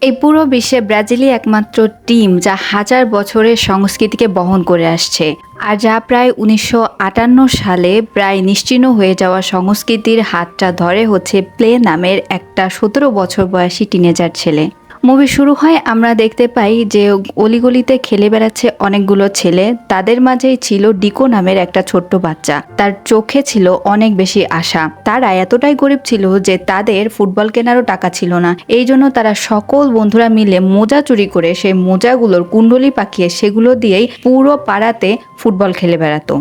এই পুরো বিশ্বে ব্রাজিলই একমাত্র টিম যা হাজার বছরের সংস্কৃতিকে বহন করে আসছে, আর যা প্রায় ১৯৫৮ সালে প্রায় নিশ্চিহ্ন হয়ে যাওয়া সংস্কৃতির হাতটা ধরে হচ্ছে প্লে নামের একটা ১৭ বছর বয়সী টিনেজার ছেলে। মুভি শুরু হয়, আমরা দেখতে পাই যে অলিগলিতে খেলে বেড়াচ্ছে অনেকগুলো ছেলে। তাদের মাঝেই ছিল ডিকো নামের একটা ছোট্ট বাচ্চা। তার চোখে ছিল অনেক বেশি আশা। তারা এতটাই গরিব ছিল যে তাদের ফুটবল কেনারও টাকা ছিল না। এই জন্য তারা সকল বন্ধুরা মিলে মোজা চুরি করে সেই মোজাগুলোর কুণ্ডলি পাকিয়ে সেগুলো দিয়েই পুরো পাড়াতে ফুটবল খেলে বেড়াতো।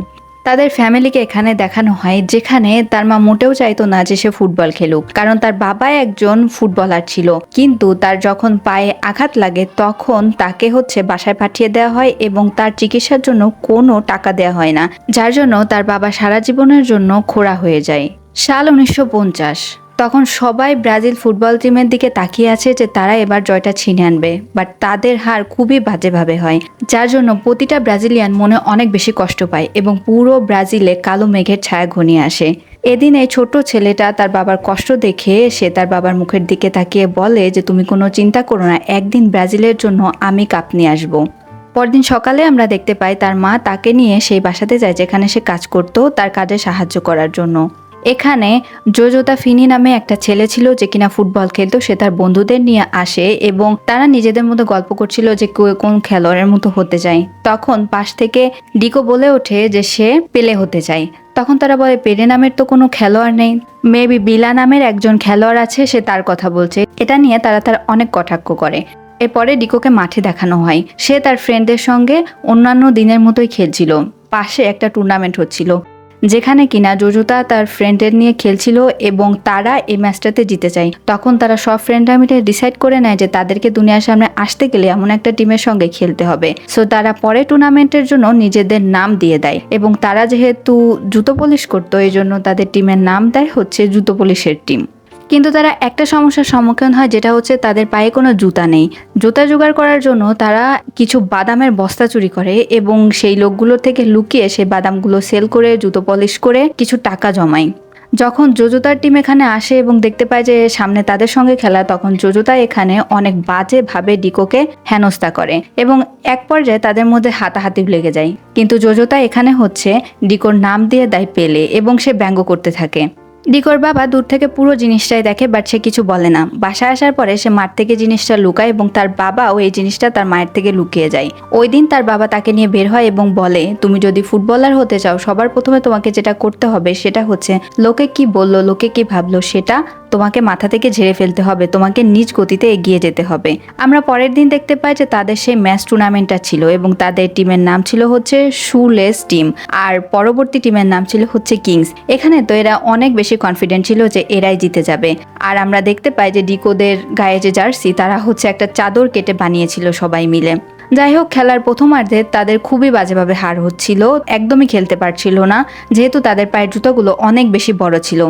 তাদের ফ্যামিলিকে এখানে দেখানো হয়, যেখানে তার মা মোটেও চাইতো না যে সে ফুটবল খেলুক, কারণ তার বাবা একজন ফুটবলার ছিল। কিন্তু তার যখন পায়ে আঘাত লাগে তখন তাকে বাসায় পাঠিয়ে দেওয়া হয় এবং তার চিকিৎসার জন্য কোনো টাকা দেওয়া হয় না, যার জন্য তার বাবা সারা জীবনের জন্য খোঁড়া হয়ে যায়। সাল ১৯৫০। তখন সবাই ব্রাজিল ফুটবল টিমের দিকে তাকিয়ে আছে যে তারা এবার জয়টা ছিনে আনবে, বাট তাদের হার খুবই বাজেভাবে হয়, যার জন্য প্রতিটা ব্রাজিলিয়ান মনে অনেক বেশি কষ্ট পায় এবং পুরো ব্রাজিলে কালো মেঘের ছায়া ঘনিয়ে আসে। এদিন এই ছোট্ট ছেলেটা তার বাবার কষ্ট দেখে সে তার বাবার মুখের দিকে তাকিয়ে বলে যে তুমি কোনো চিন্তা করো না, একদিন ব্রাজিলের জন্য আমি কাপ নিয়ে আসবো। পরদিন সকালে আমরা দেখতে পাই তার মা তাকে নিয়ে সেই বাসাতে যায় যেখানে সে কাজ করতো, তার কাজে সাহায্য করার জন্য। এখানে জোজোতা ফিনি নামে একটা ছেলে ছিল যে কিনা ফুটবল খেলতো। সে তার বন্ধুদের নিয়ে আসে এবং তারা নিজেদের মধ্যে গল্প করছিল যে কোন খেলোয়াড়ের মতো হতে চায়। তখন পাশ থেকে ডিকো বলে ওঠে যে সে পেলে হতে চায়। তখন তারা বলে পেলে নামের তো কোনো খেলোয়াড় নেই, মেবি বিলা নামের একজন খেলোয়াড় আছে, সে তার কথা বলছে। এটা নিয়ে তারা তার অনেক কটাক্ষ করে। এরপরে ডিকোকে মাঠে দেখানো হয়, সে তার ফ্রেন্ডদের সঙ্গে অন্যান্য দিনের মতোই খেলছিল। পাশে একটা টুর্নামেন্ট হচ্ছিল যেখানে কিনা জোজোতা তার ফ্রেন্ডের নিয়ে খেলছিল এবং তারা এই ম্যাচটাতে জিতে যায়। তখন তারা সব ফ্রেন্ডরা মিলে ডিসাইড করে নেয় যে তাদেরকে দুনিয়ার সামনে আসতে গেলে এমন একটা টিমের সঙ্গে খেলতে হবে। সো তারা পরে টুর্নামেন্টের জন্য নিজেদের নাম দিয়ে দেয় এবং তারা যেহেতু জুতো পলিশ করতো এই জন্য তাদের টিমের নাম দেয় জুতো পলিশের টিম। কিন্তু তারা একটা সমস্যার সম্মুখীন হয়, যেটা তাদের পায়ে কোনো জুতা নেই। জুতা জোগাড় করার জন্য তারা কিছু বাদামের বস্তা চুরি করে এবং সেই লোকগুলোর থেকে লুকিয়ে সেই বাদামগুলো সেল করে জুতো পলিশ করে কিছু টাকা জমায়। যখন জোজোতার টিম এখানে আসে এবং দেখতে পায় যে সামনে তাদের সঙ্গে খেলা, তখন জোজোতা এখানে অনেক বাজেভাবে ডিকোকে হেনস্থা করে এবং এক পর্যায়ে তাদের মধ্যে হাতাহাতি লেগে যায়। কিন্তু জোজোতা এখানে ডিকোর নাম দিয়ে দেয় পেলে এবং সে ব্যঙ্গ করতে থাকে। ডিকোর বাবা দূর থেকে পুরো জিনিসটাই দেখে, বাট সে কিছু বলে না। বাসায় আসার পরে সে মাঠ থেকে জিনিসটা লুকায় এবং তার বাবাও এই জিনিসটা তার মায়ের থেকে লুকিয়ে যায়। ওই দিন তার বাবা তাকে নিয়ে বের হয় এবং বলে তুমি যদি ফুটবলার হতে চাও সবার প্রথমে তোমাকে যেটা করতে হবে সেটা লোকে কি বললো, লোকে কি ভাবলো সেটা তোমাকে মাথা থেকে ঝেড়ে ফেলতে হবে, তোমাকে নিজ গতিতে এগিয়ে যেতে হবে। আমরা পরের দিন দেখতে পাই যে তাদের সেই ম্যাচ টুর্নামেন্টটা ছিল এবং তাদের টিমের নাম ছিল শুলেস টিম, আর পরবর্তী টিমের নাম ছিল কিংস। এখানে তো এরা অনেক বেশি কনফিডেন্ট ছিল যে এরাই জিতে যাবে। আর আমরা দেখতে পাই যে ডিকোদের গায়ে যে জার্সি তারা একটা চাদর কেটে বানিয়েছিল সবাই মিলে। যাই হোক, খেলার প্রথমার্ধে তাদের খুবই বাজেভাবে হার হচ্ছিল, একদমই খেলতে পারছিল না যেহেতু তাদের পায়ের জুতোগুলো অনেক বেশি বড় ছিল।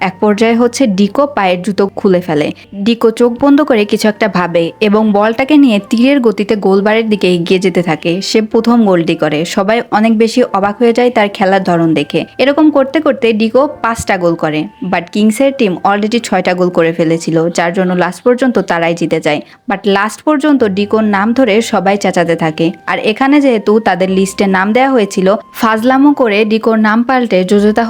এক পর্যায়ে ডিকো পায়ের জুতো খুলে ফেলে। ডিকো চোখ বন্ধ করে কিছু একটা ভাবে এবং বলটাকে নিয়ে তীরের গতিতে গোলবারের দিকে এগিয়ে যেতে থাকে। সে প্রথম গোলটি করে। সবাই অনেক বেশি অবাক হয়ে যায় তার খেলার ধরন দেখে। এরকম করতে করতে ডিকো 5টা গোল করে, বাট কিংসের টিম অলরেডি 6টা গোল করে ফেলেছিল, যার জন্য লাস্ট পর্যন্ত তারাই জিতে যায়। বাট লাস্ট পর্যন্ত ডিকোর নাম ধরে সবাই চেঁচাতে থাকে। আর এখানে যেহেতু তাদের লিস্টে নাম দেওয়া হয়েছিল, ফাজলামো করে ডিকোর নাম পাল্টে জোজোতা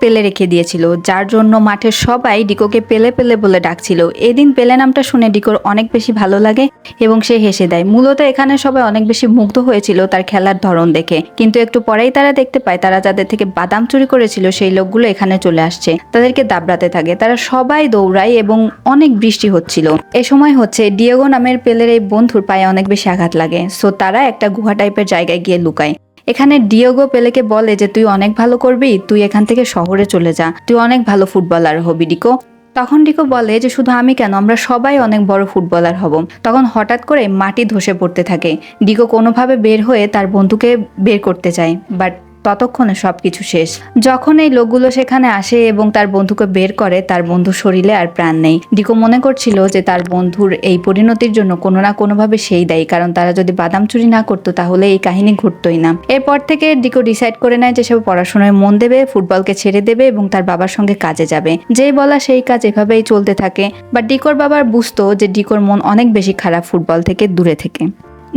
পেলে রেখে দিয়েছিল, যার জন্য মাঠের সবাই ডিকোকে পেলে পেলে বলে ডাকছিল। এদিন পেলে নামটা শুনে ডিকোর অনেক বেশি ভালো লাগে এবং সে হেসে দেয়। মূলত এখানে সবাই অনেক বেশি মুগ্ধ হয়েছিল তার খেলার ধরন দেখে, কিন্তু একটু পরেই তারা দেখতে পায় তারা যাদের থেকে বাদাম চুরি করেছিল সেই লোকগুলো এখানে চলে আসছে, তাদেরকে দাবড়াতে থাকে। তারা সবাই দৌড়ায় এবং অনেক বৃষ্টি হচ্ছিল। এ সময় ডিয়েগো নামের পেলের এই বন্ধুর পায়ে অনেক বেশি আঘাত লাগে। সো তারা একটা গুহা টাইপের জায়গায় গিয়ে লুকায়। এখানে ডিয়েগো পেলেকে বলে যে তুই অনেক ভালো করবি, তুই এখান থেকে শহরে চলে যা, তুই অনেক ভালো ফুটবলার হবি ডিকো। তখন ডিকো বলে যে শুধু আমি কেন, আমরা সবাই অনেক বড় ফুটবলার হব। তখন হঠাৎ করে মাটি ধসে পড়তে থাকে। ডিকো কোনোভাবে বের হয়ে তার বন্ধুকে বের করতে চায়, বাট ততক্ষণে সবকিছু শেষ। যখন এই লোকগুলো সেখানে আসে এবং তার বন্ধুকে বের করে, তার বন্ধুর শরীরে আর প্রাণ নেই। ডিকো মনে করছিল যে তার বন্ধুর এই পরিণতির জন্য কোনো না কোনোভাবে সেই দায়ী, কারণ তারা যদি বাদাম চুরি না করতো তাহলে এই কাহিনী ঘটতোই না। এরপর থেকে ডিকো ডিসাইড করে নেয় যে সে পড়াশোনায় মন দেবে, ফুটবলকে ছেড়ে দেবে এবং তার বাবার সঙ্গে কাজে যাবে। যেই বলা সেই কাজ এভাবেই চলতে থাকে। বাট ডিকোর বাবার বুঝতো যে ডিকোর মন অনেক বেশি খারাপ ফুটবল থেকে দূরে থেকে।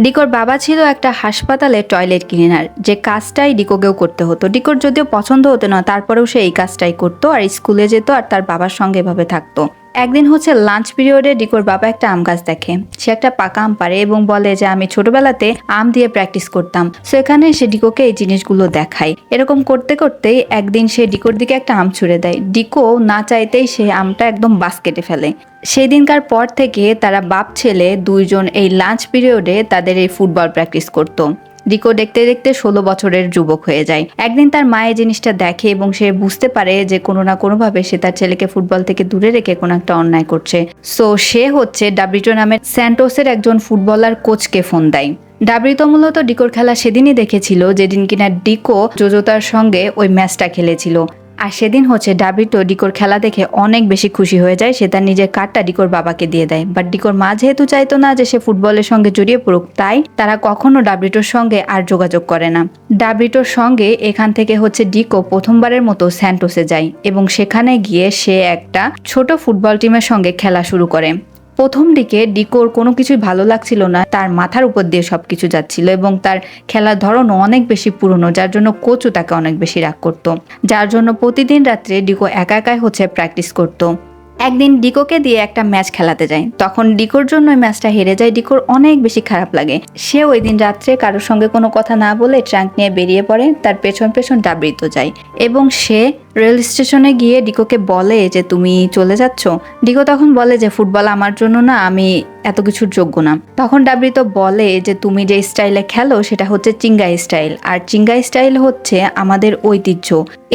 ডিকোর বাবা ছিল একটা হাসপাতালে টয়লেট ক্লিনার, যে কাজটাই ডিকোকেও করতে হতো। ডিকোর যদিও পছন্দ হতো না, তারপরেও সে এই কাজটাই করতো আর স্কুলে যেত আর তার বাবার সঙ্গে এভাবে থাকতো। একদিন লাঞ্চ পিরিয়ডে ডিকোর বাবা একটা আম গাছ দেখে। সে একটা পাকা আম পারে এবং বলে যে আমি ছোটবেলাতে আম দিয়ে প্র্যাকটিস করতাম। সো এখানে সে ডিকোকে এই জিনিসগুলো দেখায়। এরকম করতে করতেই একদিন সে ডিকোর দিকে একটা আম ছুঁড়ে দেয়। ডিকো না চাইতেই সে আমটা একদম বাস কেটে ফেলে। সেই দিনকার পর থেকে তারা বাপ ছেলে দুইজন এই লাঞ্চ পিরিয়ডে তাদের এই ফুটবল প্র্যাকটিস করতো। ডিকো দেখতে দেখতে 16 বছরের যুবক হয়ে যায়। একদিন তার মা এই জিনিসটা দেখে এবং সে বুঝতে পারে যে কোনো না কোনোভাবে সে তার ছেলেকে ফুটবল থেকে দূরে রেখে কোনো একটা অন্যায় করছে। সো সে ডাব্রিটো নামের স্যান্টোসের একজন ফুটবলার কোচকে ফোন দেয়। ডাব্রিতো মূলত ডিকোর খেলা সেদিনই দেখেছিল যেদিন কিনা ডিকো জোজোতার সঙ্গে ওই ম্যাচটা খেলেছিল। আর সেদিন ডাব্রিটো ডিকোর খেলা দেখে অনেক বেশি খুশি হয়ে যায়। সে তার নিজের কার্ডটা ডিকোর বাবাকে দিয়ে দেয়। বাট ডিকোর মা যেহেতু চাইতো না যে সে ফুটবলের সঙ্গে জড়িয়ে পড়ুক, তাই তারা কখনো ডাব্রিটোর সঙ্গে আর যোগাযোগ করে না। ডাব্রিটোর সঙ্গে এখান থেকে ডিকো প্রথমবারের মতো স্যান্টোসে যায় এবং সেখানে গিয়ে সে একটা ছোট ফুটবল টিমের সঙ্গে খেলা শুরু করে। প্রথম দিকে ডিকোর কোনো কিছুই ভালো লাগছিল না, তার মাথার উপর দিয়ে সবকিছু যাচ্ছিল এবং তার খেলার ধরনও অনেক বেশি পুরনো, যার জন্য কোচও তাকে অনেক বেশি রাগ করতো। যার জন্য প্রতিদিন রাত্রে ডিকো একা একাই প্র্যাকটিস করতো। একদিন ডিকোকে দিয়ে একটা ম্যাচ খেলাতে যায়, তখন ডিকোর জন্য ওই ম্যাচটা হেরে যায়। ডিকোর অনেক বেশি খারাপ লাগে। সে ওই দিন রাত্রে কারোর সঙ্গে কোনো কথা না বলে ট্রাঙ্ক নিয়ে বেরিয়ে পড়ে। তার পেছন পেছন ডাব্রিতো যায় এবং সে রেল স্টেশনে গিয়ে ডিকোকে বলে যে তুমি চলে যাচ্ছ। ডিকো তখন বলে যে ফুটবল আমার জন্য না, আমি এত কিছুর যোগ্য না। তখন ডাব্রিতো বলে যে তুমি যে স্টাইলে খেলো সেটা চিঙ্গাই স্টাইল, আর চিঙ্গাই স্টাইল আমাদের ঐতিহ্য।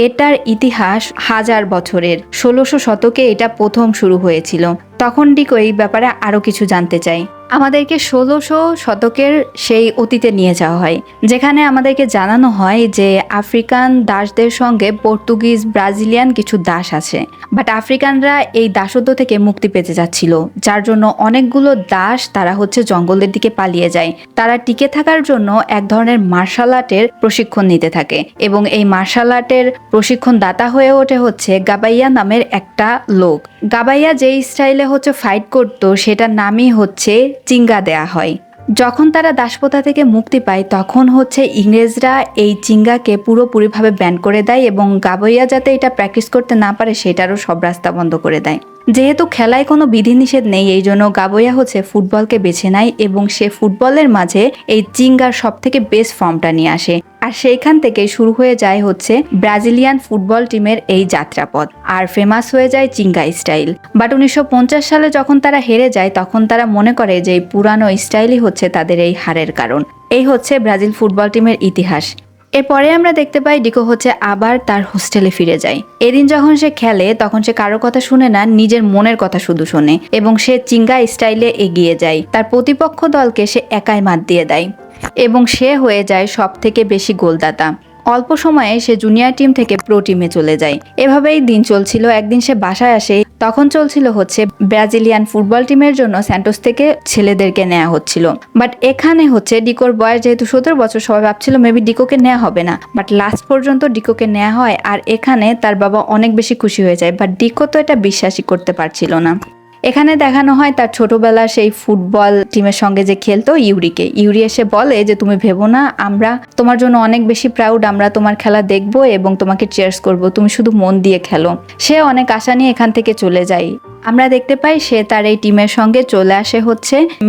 এটার ইতিহাস হাজার বছরের। 1600 শতকে এটা প্রথম শুরু হয়েছিল। তখন ডিকো এই ব্যাপারে আরো কিছু জানতে চাই। আমাদেরকে 1600 শতকের সেই অতীতে নিয়ে যাওয়া হয়, যেখানে আমাদেরকে জানানো হয় যে আফ্রিকান দাসদের সঙ্গে পর্তুগিজ ব্রাজিলিয়ান কিছু দাস আছে। বাট আফ্রিকানরা এই দাসত্ব থেকে মুক্তি পেতে যাচ্ছিল, যার জন্য অনেকগুলো দাস তারা জঙ্গলের দিকে পালিয়ে যায়। তারা টিকে থাকার জন্য এক ধরনের মার্শাল আর্টের প্রশিক্ষণ নিতে থাকে এবং এই মার্শাল আর্টের প্রশিক্ষণ দাতা হয়ে ওঠে গাবাইয়া নামের একটা লোক। গাবাইয়া যেই স্টাইলে ফাইট করতো সেটার নামই চিঙ্গা দেয়া হয়। যখন তারা দাসপ্রথা থেকে মুক্তি পায় তখন ইংরেজরা এই চিঙ্গাকে পুরোপুরিভাবে ব্যান করে দেয় এবং গাবাইয়া যাতে এটা প্র্যাকটিস করতে না পারে সেটারও সব রাস্তা বন্ধ করে দেয়। যেহেতু খেলায় কোনো বিধিনিষেধ নেই, এই জন্য গাবোয়া ফুটবলকে বেছে নেয় এবং সে ফুটবলের মাঝে এই চিঙ্গার সব থেকে বেস্ট ফর্মটা নিয়ে আসে। আর সেইখান থেকে শুরু হয়ে যায় ব্রাজিলিয়ান ফুটবল টিমের এই যাত্রাপথ, আর ফেমাস হয়ে যায় চিঙ্গা স্টাইল। বাট 1950 সালে যখন তারা হেরে যায় তখন তারা মনে করে যে এই পুরানো স্টাইলই তাদের এই হারের কারণ। এই ব্রাজিল ফুটবল টিমের ইতিহাস। এরপরে আমরা দেখতে পাই ডিকো আবার তার হোস্টেলে ফিরে যায়। এদিন যখন সে খেলে তখন সে কারোর কথা শুনে না, নিজের মনের কথা শুধু শোনে এবং সে চিঙ্গা স্টাইলে এগিয়ে যায়। তার প্রতিপক্ষ দলকে সে একাই মাত দিয়ে দেয় এবং সে হয়ে যায় সব থেকে বেশি গোলদাতা। অল্প সময়ে সে জুনিয়র টিম থেকে প্রো টিমে চলে যায়। এভাবেই দিন চলছিল। একদিন সে বাসায় আসে, তখন চলছিল ব্রাজিলিয়ান ফুটবল টিমের জন্য স্যান্টোস থেকে ছেলেদেরকে নেওয়া হচ্ছিল। বাট এখানে ডিকোর বয়স যেহেতু 17 বছর, সবাই ভাবছিল মেবি ডিকোকে নেওয়া হবে না। বাট লাস্ট পর্যন্ত ডিকোকে নেওয়া হয় আর এখানে তার বাবা অনেক বেশি খুশি হয়ে যায়। বাট ডিকো তো এটা বিশ্বাসই করতে পারছিল না। এখানে দেখানো হয় তার ছোটবেলার সেই ফুটবল টিমের সঙ্গে যে খেলতো ইউরিকে। ইউরি এসে বলে যে তুমি ভেবো না, আমরা তোমার জন্য অনেক বেশি প্রাউড, আমরা তোমার খেলা দেখবো এবং তোমাকে চিয়ার্স করব, তুমি শুধু মন দিয়ে খেলো। সে অনেক আশা নিয়ে এখান থেকে চলে যায়। আমরা দেখতে পাই সে তার এই টিমের সঙ্গে চলে আসে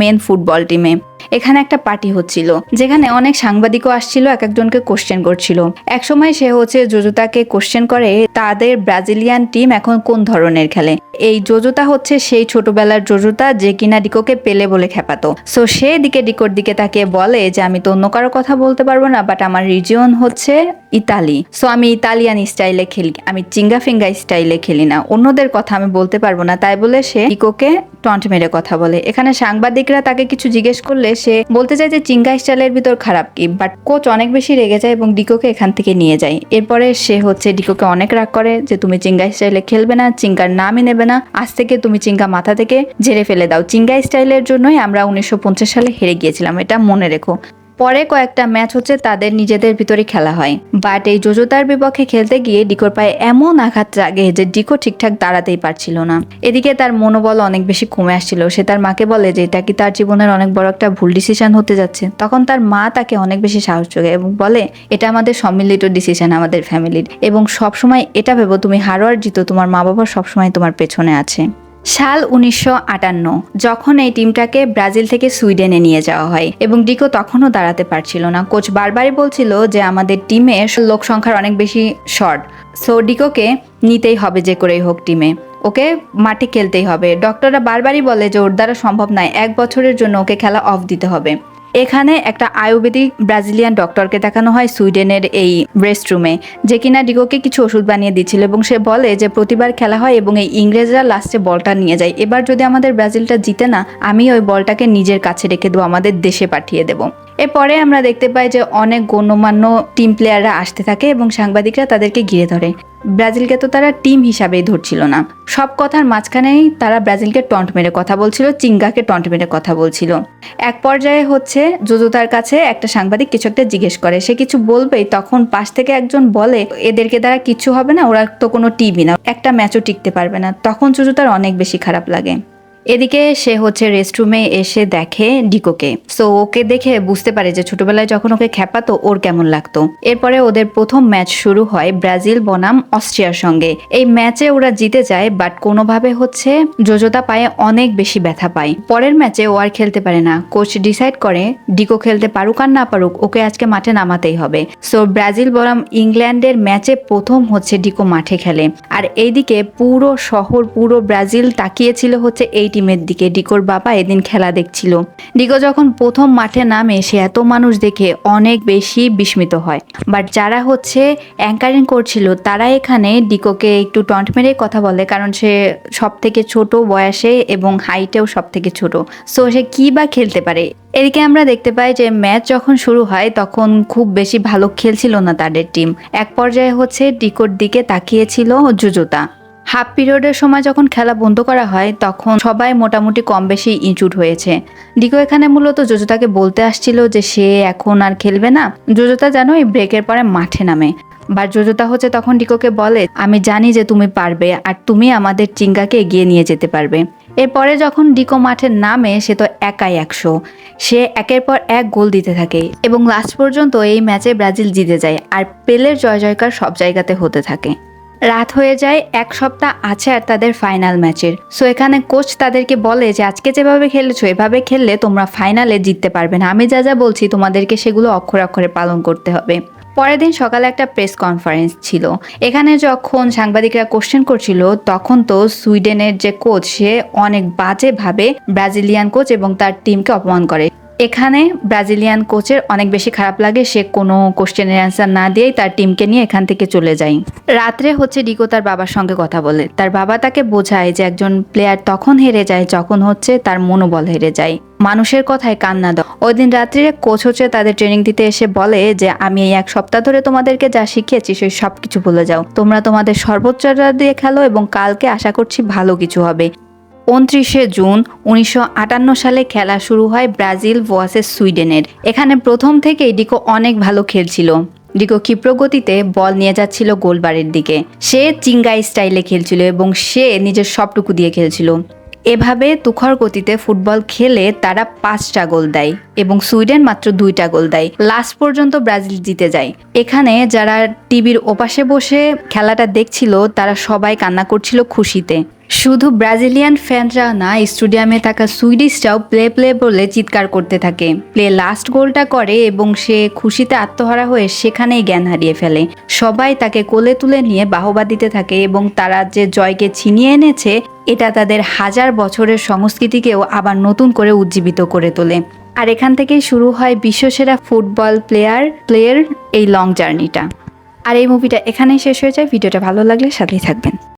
মেন ফুটবল টিমে। এখানে একটা পার্টি হচ্ছিল যেখানে অনেক সাংবাদিকও আসছিল, এক একজনকে কোশ্চেন করছিল। একসময় সে জোজোতাকে কোশ্চেন করে তাদের ব্রাজিলিয়ান টিম এখন কোন ধরনের খেলে। এই জোজোতা সেই ছোটবেলার জোজোতা যে কিনা ডিকোকে পেলে বলে খেপাতো। সো সে ডিকোর দিকে তাকিয়ে বলে যে আমি তো অন্য কারো কথা বলতে পারবো না, বাট আমার রিজিয়ন ইতালি, সো আমি ইতালিয়ান স্টাইলে খেলি, আমি চিঙ্গা ফিঙ্গা স্টাইলে খেলি না, অন্যদের কথা আমি বলতে পারবো না। তাই বলে সে ডিকোকে টন্ট মেরে কথা বলে। এখানে সাংবাদিকরা তাকে কিছু জিজ্ঞেস করলে সে বলতে চায় যে চিঙ্গা স্টাইলের ভিতর খারাপ কি, বাট কোচ অনেক বেশি রেগে যায় এবং ডিকোকে এখান থেকে নিয়ে যায়। এরপরে সে ডিকোকে অনেক রাগ করে যে তুমি চিঙ্গা স্টাইলে খেলবে না, চিঙ্গার নামই নেবে না, আজ থেকে তুমি চিঙ্গা মাথা থেকে ঝেড়ে ফেলে দাও। চিঙ্গা স্টাইলের জন্যই আমরা 1950 সালে হেরে গিয়েছিলাম, এটা মনে রেখো। পরে কয়েকটা ম্যাচ তাদের নিজেদের ভিতরে খেলা হয়, বাট এই জোজোতার বিপক্ষে খেলতে গিয়ে ডিকোর পায়ে এমন আঘাত লাগে যে ডিকো ঠিকঠাক দাঁড়াতেই পারছিল না। এদিকে তার মনোবল অনেক বেশি কমে আসছিল। সে তার মাকে বলে যে এটা কি তার জীবনের অনেক বড় একটা ভুল ডিসিশন হতে যাচ্ছে। তখন তার মা তাকে অনেক বেশি সাহস যোগায় এবং বলে এটা আমাদের সম্মিলিত ডিসিশন আমাদের ফ্যামিলির, এবং সবসময় এটা ভেবো তুমি হারো আর জিতো, তোমার মা বাবা সবসময় তোমার পেছনে আছে। সাল 1958, যখন এই টিমটাকে ব্রাজিল থেকে সুইডেনে নিয়ে যাওয়া হয় এবং ডিকো তখনও দাঁড়াতে পারছিল না। কোচ বারবারই বলছিল যে আমাদের টিমে লোক সংখ্যার অনেক বেশি শর্ট, সো ডিকোকে নিতেই হবে যে করেই হোক টিমে, ওকে মাঠে খেলতেই হবে। ডক্টররা বারবারই বলে যে ওর দ্বারা সম্ভব নয়, 1 বছরের জন্য ওকে খেলা অফ দিতে হবে। এখানে একটা আয়ুর্বেদিক ব্রাজিলিয়ান ডক্টরকে দেখানো হয় সুইডেনের এই রেস্টরুমে, যে কিনা ডিকোকে কিছু ওষুধ বানিয়ে দিচ্ছিল এবং সে বলে যে প্রতিবার খেলা হয় এবং এই ইংরেজরা লাস্টে বলটা নিয়ে যায়, এবার যদি আমাদের ব্রাজিলটা জিতে না, আমি ওই বলটাকে নিজের কাছে রেখে দেবো, আমাদের দেশে পাঠিয়ে দেবো। এরপরে আমরা দেখতে পাই যে অনেক গণ্যমান্য টিম প্লেয়াররা আসতে থাকে এবং সাংবাদিকরা তাদেরকে ঘিরে ধরে। ব্রাজিলকে তো তারা টিম হিসাবেই ধরছিল না, সব কথার মাঝখানেই তারা ব্রাজিলকে টন্ট মেরে কথা বলছিল, চিঙ্গাকে টন্ট মেরে কথা বলছিল। এক পর্যায়ে জোজোতার কাছে একটা সাংবাদিক কিছু একটা জিজ্ঞেস করে, সে কিছু বলবেই তখন পাশ থেকে একজন বলে এদেরকে দ্বারা কিচ্ছু হবে না, ওরা তো কোনো টিমই না, একটা ম্যাচও টিকতে পারবে না। তখন জোজোতার অনেক বেশি খারাপ লাগে। এদিকে সে রেস্টরুমে এসে দেখে ডিকোকে, সো ওকে দেখে বুঝতে পারে যে ছোটবেলায় যখন ওকে খেপাতো ওর কেমন লাগতো। এরপরে ওদের প্রথম ম্যাচ শুরু হয় ব্রাজিল বনাম অস্ট্রিয়ার সঙ্গে। এই ম্যাচে ওরা জিতে যায়, বাট কোনোভাবে জোজোতা পায়ে অনেক বেশি ব্যথা পায়। পরের ম্যাচে ও আর খেলতে পারে না। কোচ ডিসাইড করে ডিকো খেলতে পারুক আর না পারুক, ওকে আজকে মাঠে নামাতেই হবে। সো ব্রাজিল বনাম ইংল্যান্ডের ম্যাচে প্রথম ডিকো মাঠে খেলে, আর এইদিকে পুরো শহর, পুরো ব্রাজিল তাকিয়েছিল এই টিমের দিকে। ডিকোর বাবা এদিন খেলা দেখছিল। ডিকো যখন প্রথম মাঠে নামে সে এত মানুষ দেখে অনেক বেশি বিস্মিত হয়, বাট যারা অ্যাঙ্কারিং করছিল তারা এখানে ডিকোকে একটু টন্ট মেরে কথা বলে, কারণ সে সব থেকে ছোট বয়সে এবং হাইটেও সব থেকে ছোট, সো সে কি বা খেলতে পারে। এদিকে আমরা দেখতে পাই যে ম্যাচ যখন শুরু হয় তখন খুব বেশি ভালো খেলছিল না তাদের টিম। এক পর্যায়ে ডিকোর দিকে তাকিয়েছিল জোজোতা। হাফ পিরিয়ডের সময় যখন খেলা বন্ধ করা হয় তখন সবাই মোটামুটি কম বেশি ইনজুর্ড হয়েছে। ডিকো এখানে মূলত জোজোতাকে বলতে আসছিল যে সে এখন আর খেলবে না। জোজোতা যেন এই ব্রেকের পরে মাঠে নামে, বা জোজোতা তখন ডিকোকে বলে আমি জানি যে তুমি পারবে আর তুমি আমাদের চিঙ্গাকে এগিয়ে নিয়ে যেতে পারবে। এরপরে যখন ডিকো মাঠে নামে সে তো একাই 100, সে একের পর এক গোল দিতে থাকে এবং লাস্ট পর্যন্ত এই ম্যাচে ব্রাজিল জিতে যায় আর পেলের জয় জয়কার সব জায়গাতে হতে থাকে। রাত হয়ে যায়, 1 সপ্তাহ আছে আর তাদের ফাইনাল ম্যাচের। সো এখানে কোচ তাদেরকে বলে যে আজকে যেভাবে খেলেছো এভাবে খেললে তোমরা ফাইনালে জিততে পারবে না, আমি যা যা বলছি তোমাদেরকে সেগুলো অক্ষরে অক্ষরে পালন করতে হবে। পরের দিন সকালে একটা প্রেস কনফারেন্স ছিল। এখানে যখন সাংবাদিকরা কোশ্চেন করছিল তখন তো সুইডেনের যে কোচ সে অনেক বাজেভাবে ব্রাজিলিয়ান কোচ এবং তার টিমকে অপমান করে। এখানে ব্রাজিলিয়ান কোচের অনেক বেশি খারাপ লাগে, সে কোনো কোশ্চেনের অ্যান্সার না দিয়েই তার টিমকে নিয়ে এখান থেকে চলে যায়। রাত্রে ডিকো তার বাবার সঙ্গে কথা বলে, তার বাবা তাকে বোঝায় যে একজন প্লেয়ার তখন হেরে যায় যখন তার মনোবল হেরে যায়, মানুষের কথায় কান না দাও। ওই দিন রাত্রে কোচ তাদের ট্রেনিং দিতে এসে বলে যে আমি এই 1 সপ্তাহ ধরে তোমাদেরকে যা শিখিয়েছি সেই সবকিছু ভুলে যাও, তোমরা তোমাদের সর্বোচ্চটা দিয়ে খেলো এবং কালকে আশা করছি ভালো কিছু হবে। 29 জুন 1958 সালে খেলা শুরু হয় ব্রাজিল ভার্সেস সুইডেনের। এখানে প্রথম থেকেই ডিকো অনেক ভালো খেলছিল। ডিকো ক্ষিপ্র গতিতে বল নিয়ে যাচ্ছিল গোলবারের দিকে, সে চিঙ্গা স্টাইলে খেলছিল এবং সে নিজের সবটুকু দিয়ে খেলছিল। এভাবে তুখর গতিতে ফুটবল খেলে তারা 5টা গোল দেয় এবং সুইডেন মাত্র 2টা গোল দেয়। লাস্ট পর্যন্ত ব্রাজিল জিতে যায়। এখানে যারা টিভির ওপাশে বসে খেলাটা দেখছিল তারা সবাই কান্না করছিল খুশিতে। শুধু ব্রাজিলিয়ান ফ্যানরা না, স্টেডিয়ামে থাকা সুইডিশরাও প্লে প্লে বলে চিৎকার করতে থাকে। প্লে লাস্ট গোলটা করে এবং সে খুশিতে আত্মহারা হয়ে সেখানেই জ্ঞান হারিয়ে ফেলে। সবাই তাকে কোলে তুলে নিয়ে বাহবা দিতে থাকে এবং তারা যে জয়কে ছিনিয়ে এনেছে এটা তাদের 1000 বছরের সংস্কৃতিকেও আবার নতুন করে উজ্জীবিত করে তোলে। আর এখান থেকেই শুরু হয় বিশ্বসেরা ফুটবল প্লেয়ার এই লং জার্নিটা। আর এই মুভিটা এখানেই শেষ হয়ে যায়। ভিডিওটা ভালো লাগলে সাথেই থাকবেন।